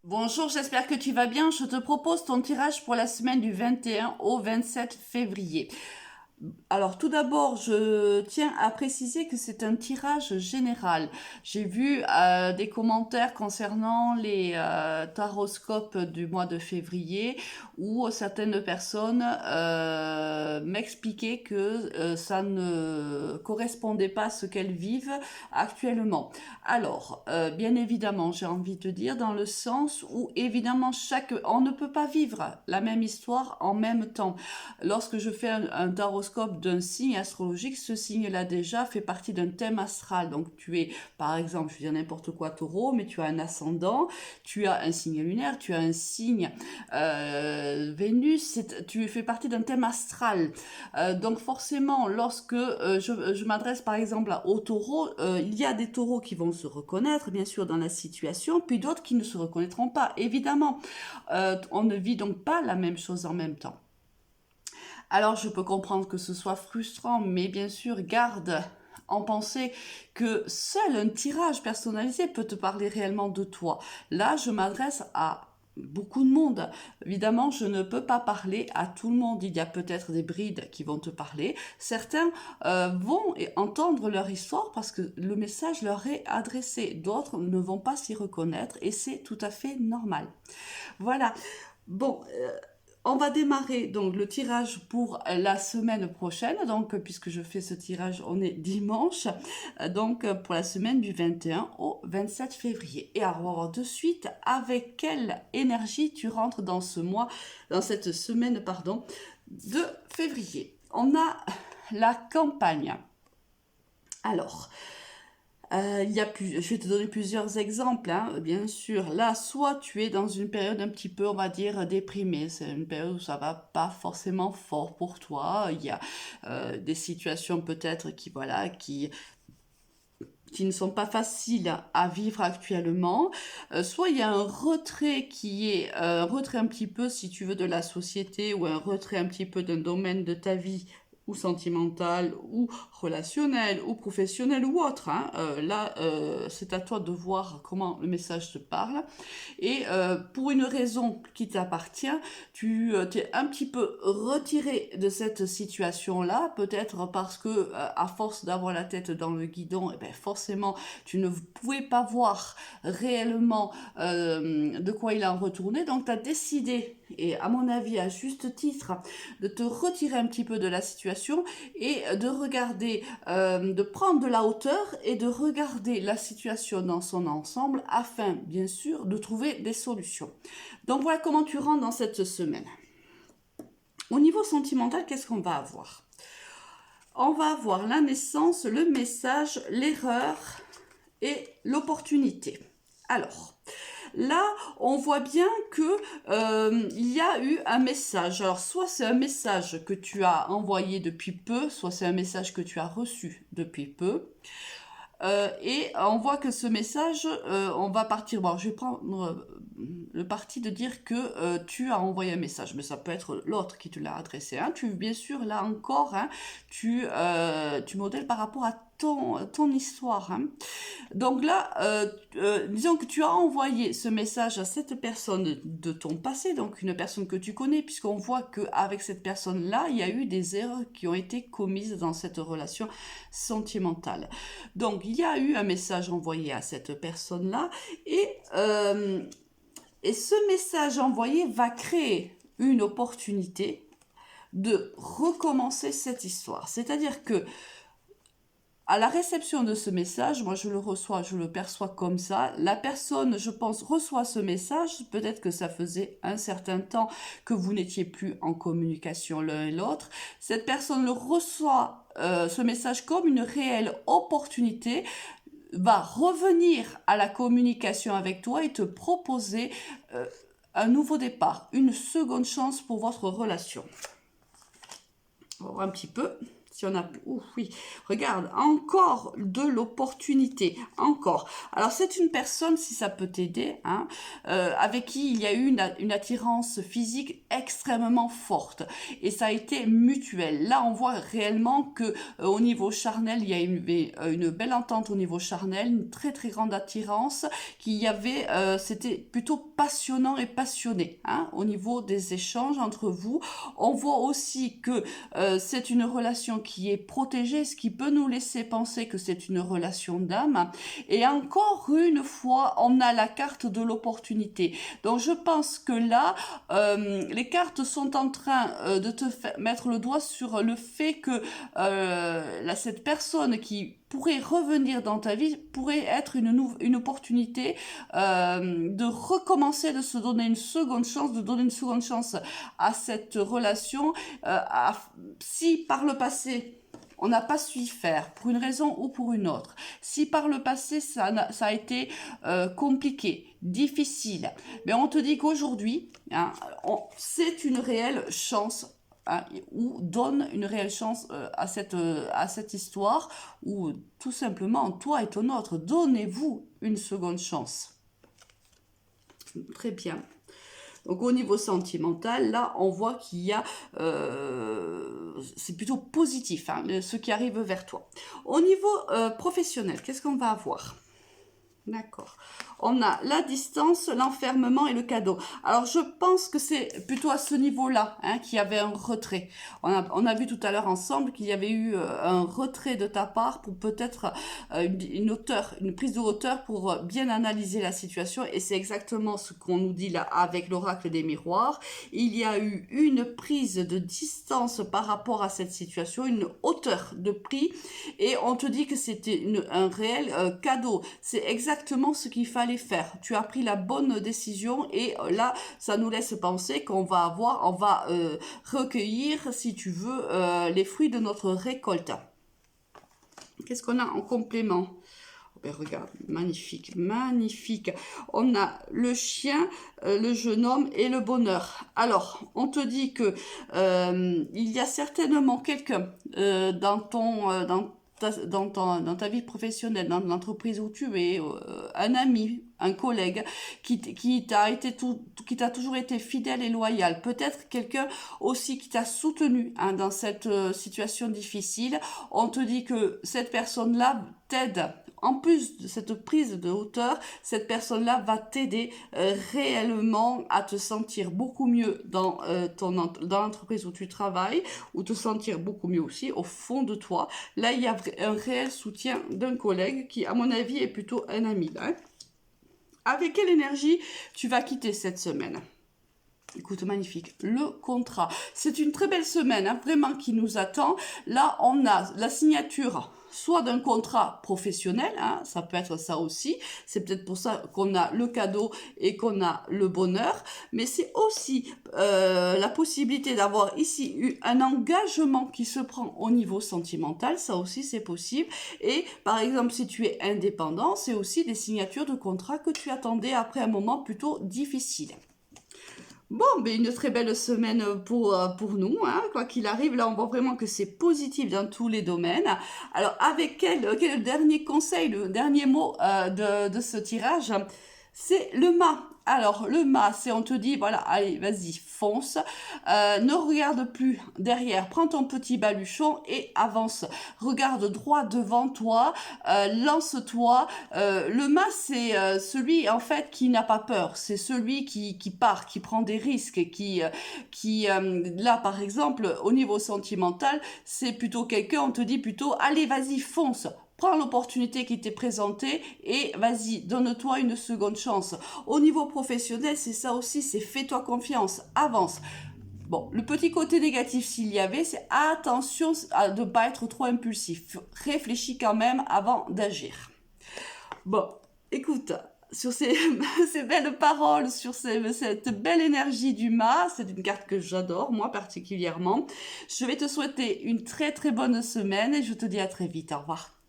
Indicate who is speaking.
Speaker 1: Bonjour, j'espère que tu vas bien. Je te propose ton tirage pour la semaine du 21 au 27 février. Alors tout d'abord, je tiens à préciser que c'est un tirage général. J'ai vu des commentaires concernant les taroscopes du mois de février où certaines personnes m'expliquaient que ça ne correspondait pas à ce qu'elles vivent actuellement. Alors, bien évidemment, j'ai envie de dire dans le sens où évidemment on ne peut pas vivre la même histoire en même temps. Lorsque je fais un taroscope d'un signe astrologique, ce signe-là déjà fait partie d'un thème astral. Donc tu es, par exemple, je veux dire n'importe quoi, taureau, mais tu as un ascendant, tu as un signe lunaire, tu as un signe Vénus, tu fais partie d'un thème astral. Donc forcément, lorsque je m'adresse par exemple au taureau, il y a des taureaux qui vont se reconnaître, bien sûr, dans la situation, puis d'autres qui ne se reconnaîtront pas, évidemment. On ne vit donc pas la même chose en même temps. Alors je peux comprendre que ce soit frustrant, mais bien sûr, garde en pensée que seul un tirage personnalisé peut te parler réellement de toi. Là, je m'adresse à beaucoup de monde. Évidemment, je ne peux pas parler à tout le monde. Il y a peut-être des brides qui vont te parler. Certains vont entendre leur histoire parce que le message leur est adressé. D'autres ne vont pas s'y reconnaître et c'est tout à fait normal. Voilà. Bon, on va démarrer donc le tirage pour la semaine prochaine. Donc, puisque je fais ce tirage, on est dimanche. Donc, pour la semaine du 21 au 27 février. Et à voir de suite avec quelle énergie tu rentres dans ce mois, dans cette semaine, pardon, de février. On a la campagne. Alors, je vais te donner plusieurs exemples, hein, bien sûr. Là, soit tu es dans une période un petit peu, on va dire, déprimée. C'est une période où ça va pas forcément fort pour toi. Il y a des situations peut-être qui ne sont pas faciles à vivre actuellement. Soit il y a un retrait qui est un retrait un petit peu, si tu veux, de la société ou un retrait un petit peu d'un domaine de ta vie ou sentimental ou relationnel ou professionnel ou autre. Hein. Là, c'est à toi de voir comment le message te parle. Et pour une raison qui t'appartient, tu t'es un petit peu retiré de cette situation-là, peut-être parce que à force d'avoir la tête dans le guidon, eh ben forcément, tu ne pouvais pas voir réellement de quoi il en retournait. Donc, tu as décidé, et à mon avis, à juste titre, de te retirer un petit peu de la situation et de regarder, de prendre de la hauteur et de regarder la situation dans son ensemble afin, bien sûr, de trouver des solutions. Donc voilà comment tu rentres dans cette semaine. Au niveau sentimental, qu'est-ce qu'on va avoir? On va avoir la naissance, le message, l'erreur et l'opportunité. Alors, là, on voit bien que il y a eu un message. Alors, soit c'est un message que tu as envoyé depuis peu, soit c'est un message que tu as reçu depuis peu. Et on voit que ce message, on va partir. Bon, je vais prendre le parti de dire que tu as envoyé un message, mais ça peut être l'autre qui te l'a adressé. Hein. Bien sûr, là encore, hein, tu modèles par rapport à ton histoire. Hein. Donc là, disons que tu as envoyé ce message à cette personne de ton passé, donc une personne que tu connais, puisqu'on voit qu'avec cette personne-là, il y a eu des erreurs qui ont été commises dans cette relation sentimentale. Donc il y a eu un message envoyé à cette personne-là, et ce message envoyé va créer une opportunité de recommencer cette histoire. C'est-à-dire que à la réception de ce message, moi je le perçois comme ça. La personne, je pense, reçoit ce message. Peut-être que ça faisait un certain temps que vous n'étiez plus en communication l'un et l'autre. Cette personne le reçoit, ce message, comme une réelle opportunité, va revenir à la communication avec toi et te proposer un nouveau départ, une seconde chance pour votre relation. On va voir un petit peu. Si on a, ouf, oui, regarde, encore de l'opportunité, encore. Alors c'est une personne, si ça peut t'aider, hein, avec qui il y a eu une attirance physique extrêmement forte, et ça a été mutuel. Là, on voit réellement que au niveau charnel, il y a une belle entente au niveau charnel, une très très grande attirance, qu'il y avait, c'était plutôt passionnant et passionné, hein, au niveau des échanges entre vous. On voit aussi que c'est une relation qui est protégée, ce qui peut nous laisser penser que c'est une relation d'âme. Et encore une fois, on a la carte de l'opportunité. Donc je pense que là, les cartes sont en train de te mettre le doigt sur le fait que cette personne qui pourrait revenir dans ta vie pourrait être une opportunité de recommencer, de se donner une seconde chance, de donner une seconde chance à cette relation. Si par le passé on n'a pas su y faire, pour une raison ou pour une autre, si par le passé ça a été compliqué, difficile, mais on te dit qu'aujourd'hui, hein, c'est une réelle chance, hein, ou donne une réelle chance à cette histoire, ou tout simplement, toi et ton autre, donnez-vous une seconde chance. Très bien. Donc au niveau sentimental, là, on voit qu'il y a... c'est plutôt positif, hein, ce qui arrive vers toi. Au niveau professionnel, qu'est-ce qu'on va avoir ? D'accord. On a la distance, l'enfermement et le cadeau. Alors, je pense que c'est plutôt à ce niveau-là, hein, qu'il y avait un retrait. On a vu tout à l'heure ensemble qu'il y avait eu un retrait de ta part pour peut-être une prise de hauteur pour bien analyser la situation. Et c'est exactement ce qu'on nous dit là avec l'oracle des miroirs. Il y a eu une prise de distance par rapport à cette situation, une hauteur de prix. Et on te dit que c'était un réel cadeau. C'est exactement ce qu'il fallait faire. Tu as pris la bonne décision et là, ça nous laisse penser qu'on va recueillir, si tu veux, les fruits de notre récolte. Qu'est-ce qu'on a en complément ? Ben regarde, magnifique, magnifique. On a le chien, le jeune homme et le bonheur. Alors, on te dit que il y a certainement quelqu'un dans ta vie professionnelle, dans l'entreprise où tu es, un ami, un collègue qui t'a toujours été fidèle et loyal. Peut-être quelqu'un aussi qui t'a soutenu, hein, dans cette situation difficile. On te dit que cette personne-là t'aide. En plus de cette prise de hauteur, cette personne-là va t'aider réellement à te sentir beaucoup mieux dans l'entreprise où tu travailles, ou te sentir beaucoup mieux aussi au fond de toi. Là, il y a un réel soutien d'un collègue qui, à mon avis, est plutôt un ami. Hein. Avec quelle énergie tu vas quitter cette semaine ? Écoute, magnifique. Le contrat. C'est une très belle semaine, hein, vraiment, qui nous attend. Là, on a la signature soit d'un contrat professionnel, hein, ça peut être ça aussi, c'est peut-être pour ça qu'on a le cadeau et qu'on a le bonheur, mais c'est aussi la possibilité d'avoir ici un engagement qui se prend au niveau sentimental, ça aussi c'est possible, et par exemple si tu es indépendant, c'est aussi des signatures de contrats que tu attendais après un moment plutôt difficile. Bon, ben une très belle semaine pour nous, hein. Quoi qu'il arrive, là on voit vraiment que c'est positif dans tous les domaines. Alors avec quel dernier conseil, le dernier mot de ce tirage, c'est le mât. Alors le mât, c'est on te dit, voilà, allez, vas-y, fonce, ne regarde plus derrière, prends ton petit baluchon et avance, regarde droit devant toi, lance-toi. Le mât, c'est celui en fait qui n'a pas peur, c'est celui qui part, qui prend des risques, qui là par exemple au niveau sentimental, c'est plutôt quelqu'un, on te dit plutôt, allez, vas-y, fonce. Prends l'opportunité qui t'est présentée et vas-y, donne-toi une seconde chance. Au niveau professionnel, c'est ça aussi, c'est fais-toi confiance, avance. Bon, le petit côté négatif s'il y avait, c'est attention de ne pas être trop impulsif. Réfléchis quand même avant d'agir. Bon, écoute, sur ces belles paroles, sur cette belle énergie du mât, c'est une carte que j'adore, moi particulièrement. Je vais te souhaiter une très très bonne semaine et je te dis à très vite. Au revoir.